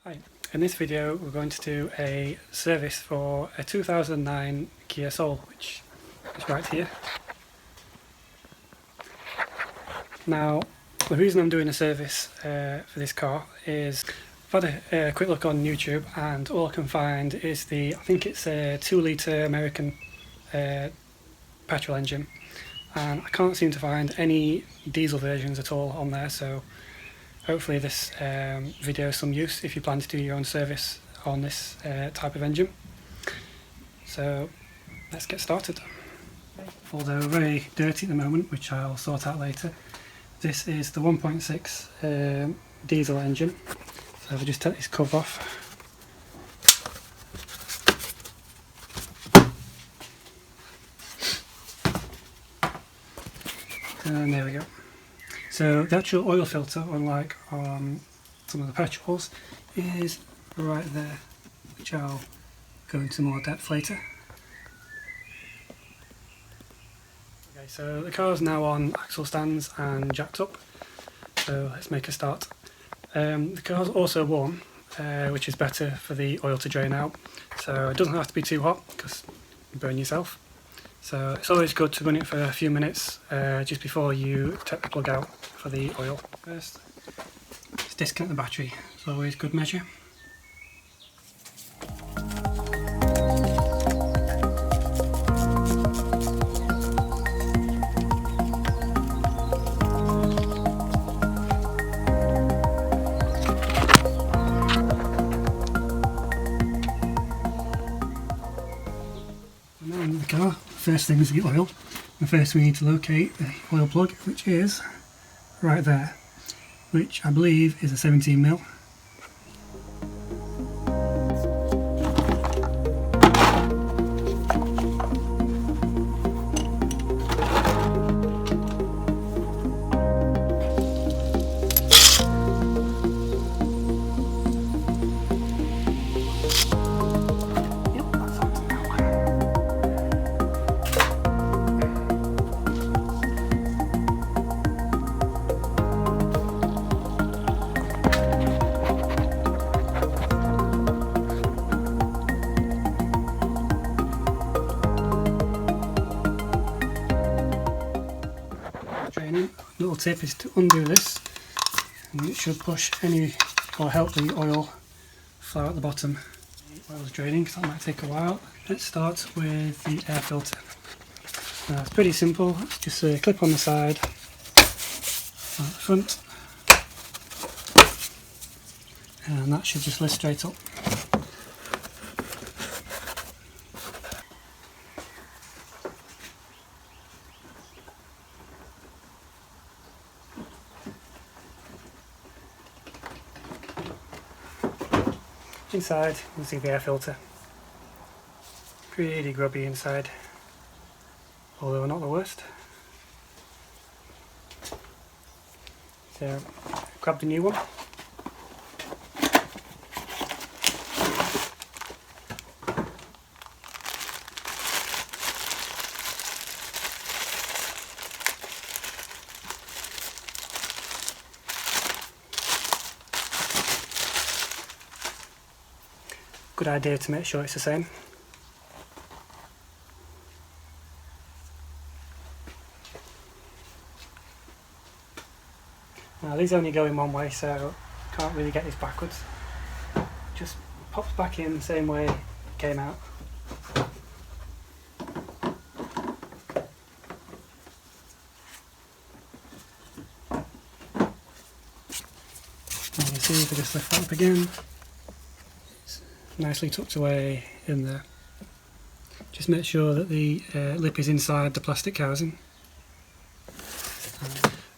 Hi, in this video we're going to do a service for a 2009 Kia Soul, which is right here. Now, the reason I'm doing a service for this car is I've had a quick look on YouTube, and all I can find is I think it's a 2-litre American petrol engine, and I can't seem to find any diesel versions at all on there, so hopefully this video is some use if you plan to do your own service on this type of engine. So let's get started. Although very dirty at the moment, which I'll sort out later, this is the 1.6 diesel engine. So if I just take this cover off, and there we go. So the actual oil filter, unlike on some of the petrols, is right there, which I'll go into more depth later. Okay, so the car is now on axle stands and jacked up, so let's make a start. The car's also warm, which is better for the oil to drain out, so it doesn't have to be too hot because you burn yourself. So it's always good to run it for a few minutes just before you take the plug out for the oil. First, let's disconnect the battery. It's always good measure. And now in the car, first thing is the oil. And first we need to locate the oil plug, which is right there, which I believe is a 17mm. Little tip is to undo this, and it should push any or help the oil flow at the bottom. The oil's draining, so that might take a while. Let's start with the air filter. Now it's pretty simple. It's just a clip on the side, on the front, and that should just lift straight up. Inside, you see the air filter. Pretty grubby inside, although not the worst. So, grab the new one. Good idea to make sure it's the same. Now these only go in one way, so can't really get this backwards. Just pops back in the same way it came out. And you see if I just lift that up again, nicely tucked away in there. Just make sure that the lip is inside the plastic housing.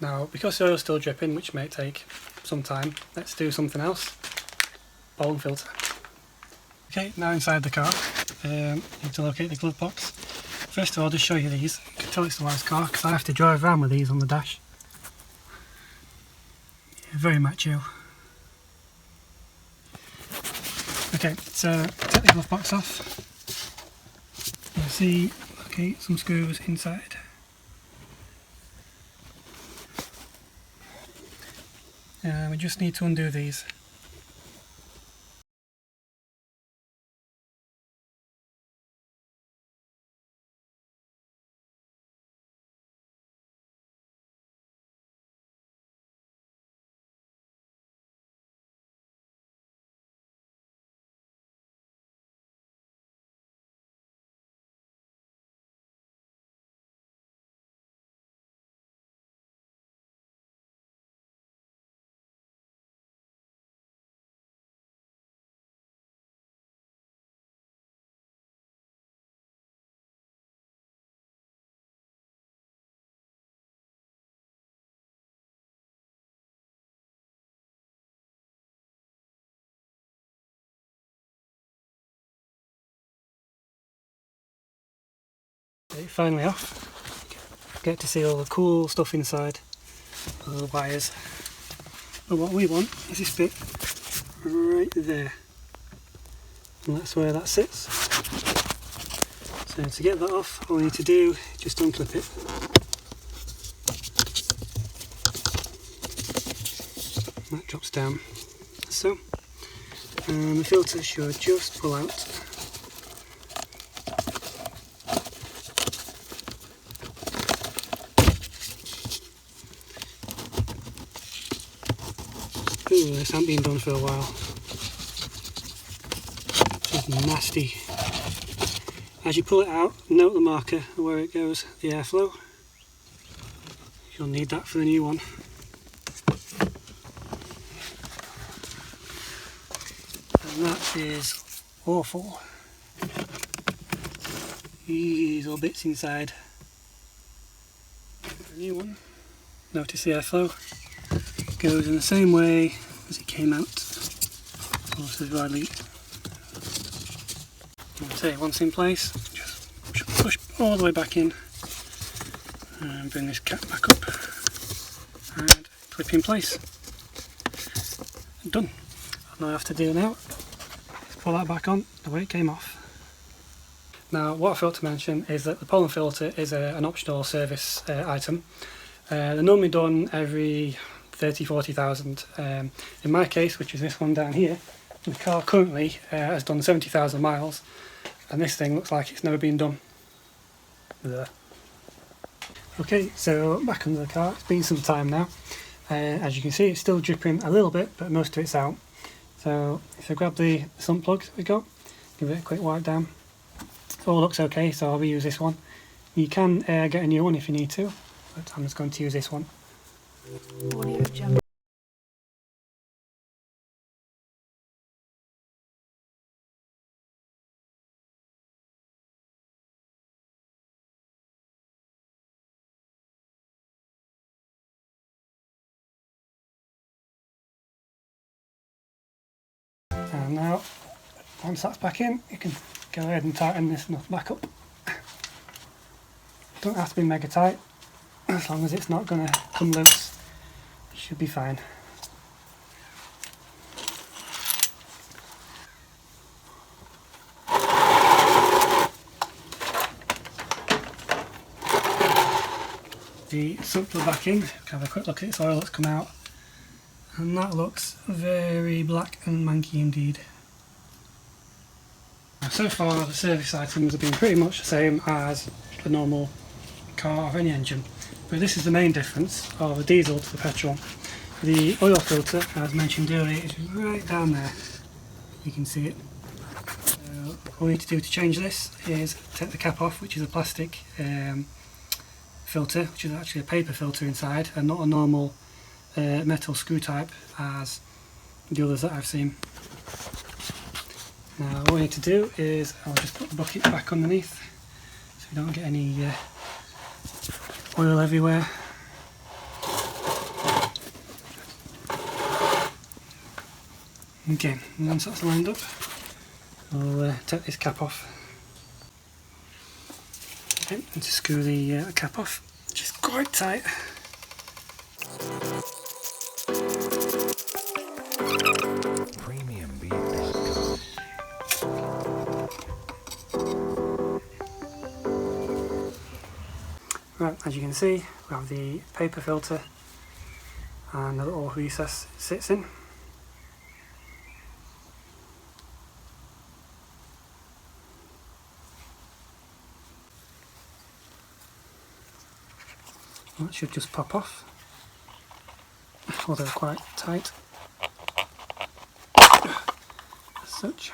Now, because the oil's still dripping, which may take some time, let's do something else. Bowl and filter. Okay, now inside the car, you need to locate the glove box. First of all, I'll just show you these. You can tell it's the wife's car because I have to drive around with these on the dash. Yeah, very macho. Okay, so take the glove box off. You'll see, okay, some screws inside. We just need to undo these. Get it finally off. Get to see all the cool stuff inside, all the wires. But what we want is this bit right there, and that's where that sits. So to get that off, all we need to do is just unclip it. That drops down, so. And the filter should just pull out. Ooh, this hasn't been done for a while. It's nasty. As you pull it out, note the marker where it goes, the airflow. You'll need that for the new one. And that is awful. These little bits inside. The new one. Notice the airflow goes in the same way as it came out. Also widely. Say once in place, just push all the way back in and bring this cap back up and clip in place. Done. All I have to do now is pull that back on the way it came off. Now what I forgot to mention is that the pollen filter is an optional service item. They're normally done every 30,000 to 40,000. In my case, which is this one down here, the car currently has done 70,000 miles. And this thing looks like it's never been done. There. Okay, so back under the car. It's been some time now. As you can see, it's still dripping a little bit, but most of it's out. So if I grab the sump plug that we got, give it a quick wipe down. It all looks okay, so I'll reuse this one. You can get a new one if you need to, but I'm just going to use this one. Audio Jungle. And now, once that's back in, you can go ahead and tighten this nut back up. Don't have to be mega tight, as long as it's not going to come loose, it should be fine. The sump plug back in, have a quick look at its oil that's come out, and that looks very black and manky indeed. Now, so far the service items have been pretty much the same as a normal car of any engine, but this is the main difference of the diesel to the petrol. The oil filter, as mentioned earlier, is right down there. You can see it. So all we need to do to change this is take the cap off, which is a plastic filter, which is actually a paper filter inside and not a normal metal screw type as the others that I've seen. Now what we need to do is I'll just put the bucket back underneath so we don't get any oil everywhere. Okay, and once that's lined up, I'll take this cap off. Okay, and to screw the cap off, which is quite tight. Right, as you can see, we have the paper filter and the little recess it sits in. That should just pop off, although quite tight as such.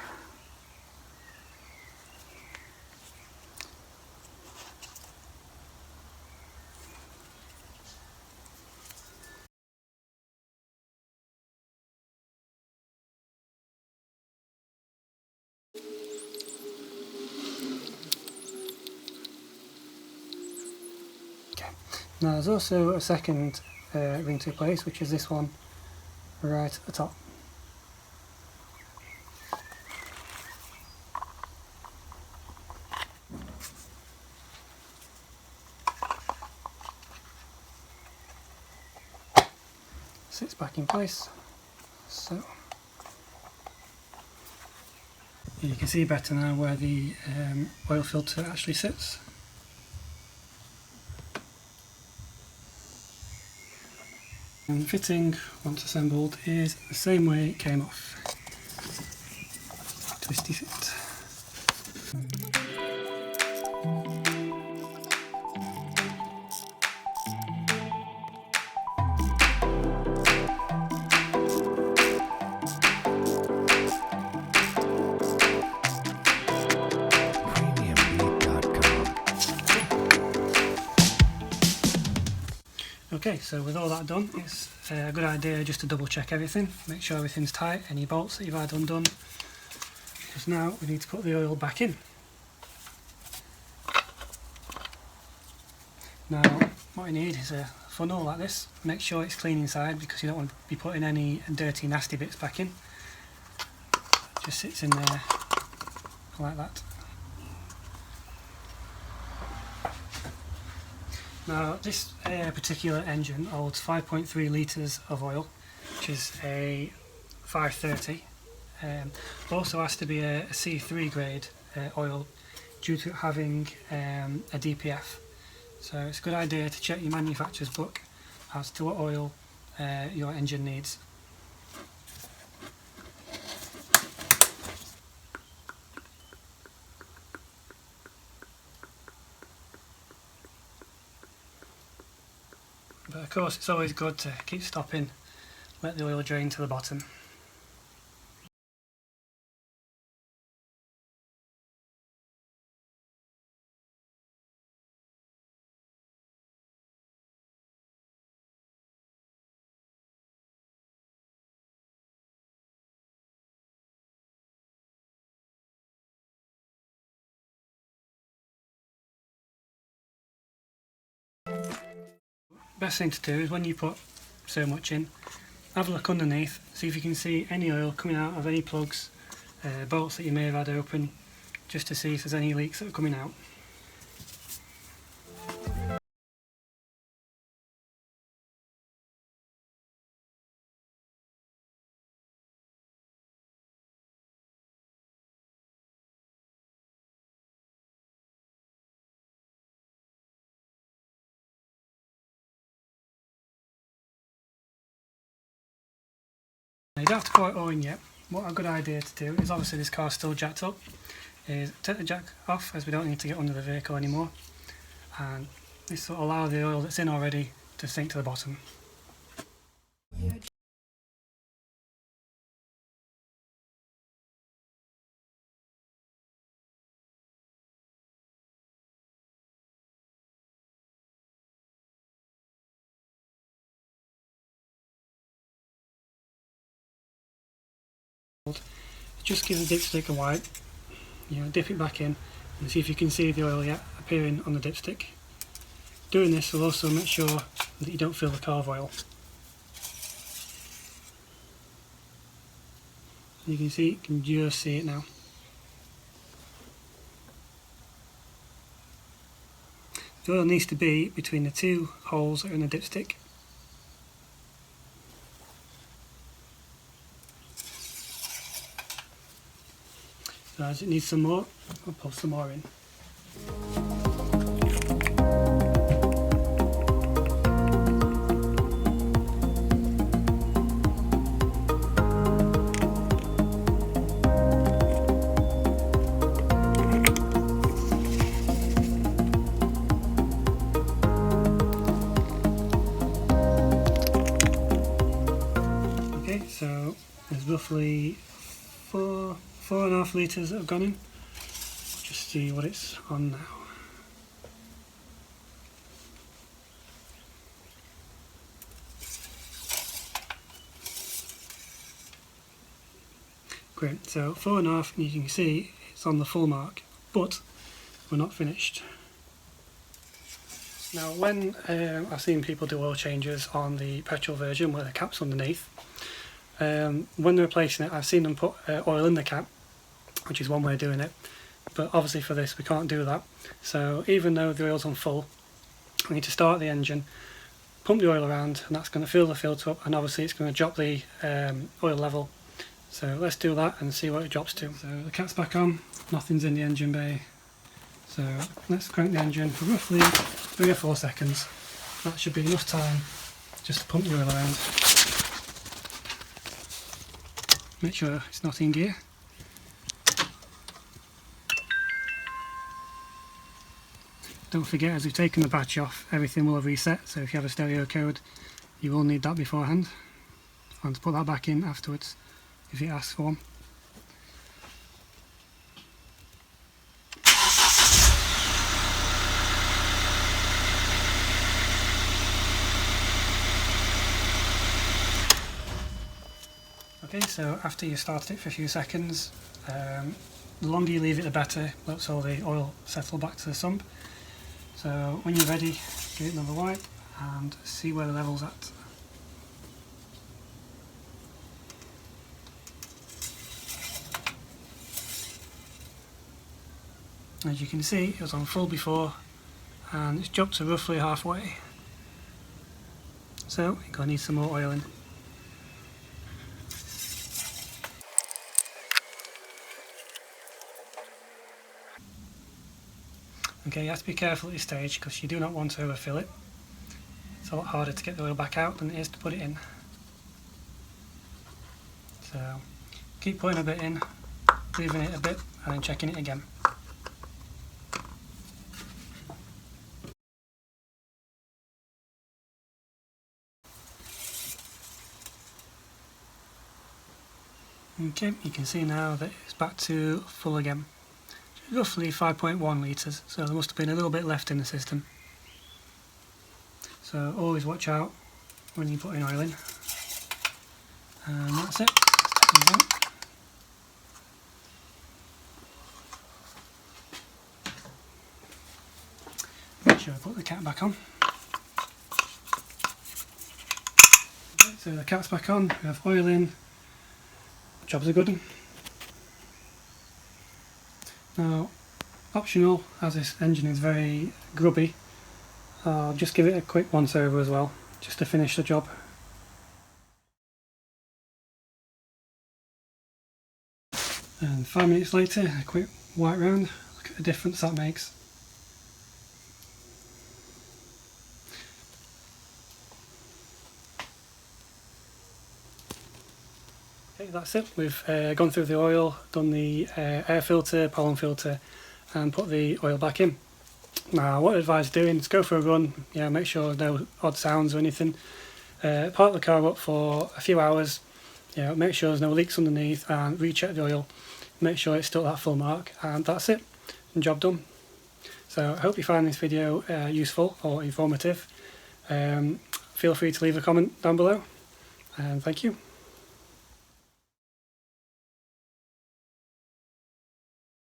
Now there's also a second ring to replace, which is this one right at the top. sits back in place. So you can see better now where the oil filter actually sits. And the fitting, once assembled, is the same way it came off. Twisty fit. Okay, so with all that done, it's a good idea just to double check everything, make sure everything's tight, any bolts that you've had undone, because now we need to put the oil back in. Now what you need is a funnel like this. Make sure it's clean inside because you don't want to be putting any dirty nasty bits back in. It just sits in there like that. Now this particular engine holds 5.3 litres of oil, which is a 530. Also has to be a C3 grade oil due to it having a DPF. So it's a good idea to check your manufacturer's book as to what oil your engine needs. But of course it's always good to keep stopping, let the oil drain to the bottom. Best thing to do is when you put so much in, have a look underneath, see if you can see any oil coming out of any plugs, bolts that you may have had open, just to see if there's any leaks that are coming out. Now you don't have to put it all in yet. What a good idea to do is, obviously this car's still jacked up, is take the jack off as we don't need to get under the vehicle anymore, and this will allow the oil that's in already to sink to the bottom. Just give the dipstick a wipe, dip it back in and see if you can see the oil yet appearing on the dipstick. Doing this will also make sure that you don't fill the car with oil. You can just see it now. The oil needs to be between the two holes that are in the dipstick. So as it needs some more, I'll put some more in. Okay, so there's roughly 4.5 litres that have gone in. Just see what it's on now. Great, so 4.5, and you can see it's on the full mark, but we're not finished. Now when I've seen people do oil changes on the petrol version where the cap's underneath, when they're replacing it I've seen them put oil in the cap, which is one way of doing it, but obviously for this we can't do that. So even though the oil's on full, we need to start the engine, pump the oil around, and that's going to fill the filter up, and obviously it's going to drop the oil level. So let's do that and see what it drops to. So the cat's back on, nothing's in the engine bay. So let's crank the engine for roughly 3 or 4 seconds. That should be enough time just to pump the oil around. Make sure it's not in gear. Don't forget, as we've taken the batch off, everything will have reset, so if you have a stereo code you will need that beforehand, and to put that back in afterwards if it asks for one. Okay, so after you've started it for a few seconds, the longer you leave it the better, lets all the oil settle back to the sump. So when you're ready, give it another wipe and see where the level's at. As you can see, it was on full before and it's dropped to roughly halfway. So you're going to need some more oil in. Okay, you have to be careful at this stage because you do not want to overfill it. It's a lot harder to get the oil back out than it is to put it in. So keep putting a bit in, leaving it a bit and then checking it again. Okay, you can see now that it's back to full again. Roughly 5.1 litres, so there must have been a little bit left in the system. So always watch out when you're putting oil in. And that's it. Make sure I put the cat back on. Okay, so the cat's back on, we have oil in, job's a good one. Now, optional, as this engine is very grubby, I'll just give it a quick once over as well, just to finish the job. And 5 minutes later, a quick white round, look at the difference that makes. Okay, that's it. We've gone through the oil, done the air filter, pollen filter, and put the oil back in. Now, what I advise doing is go for a run. Make sure no odd sounds or anything. Park the car up for a few hours. Make sure there's no leaks underneath, and recheck the oil. Make sure it's still at full mark, and that's it. And job done. So I hope you find this video useful or informative. Feel free to leave a comment down below, and thank you.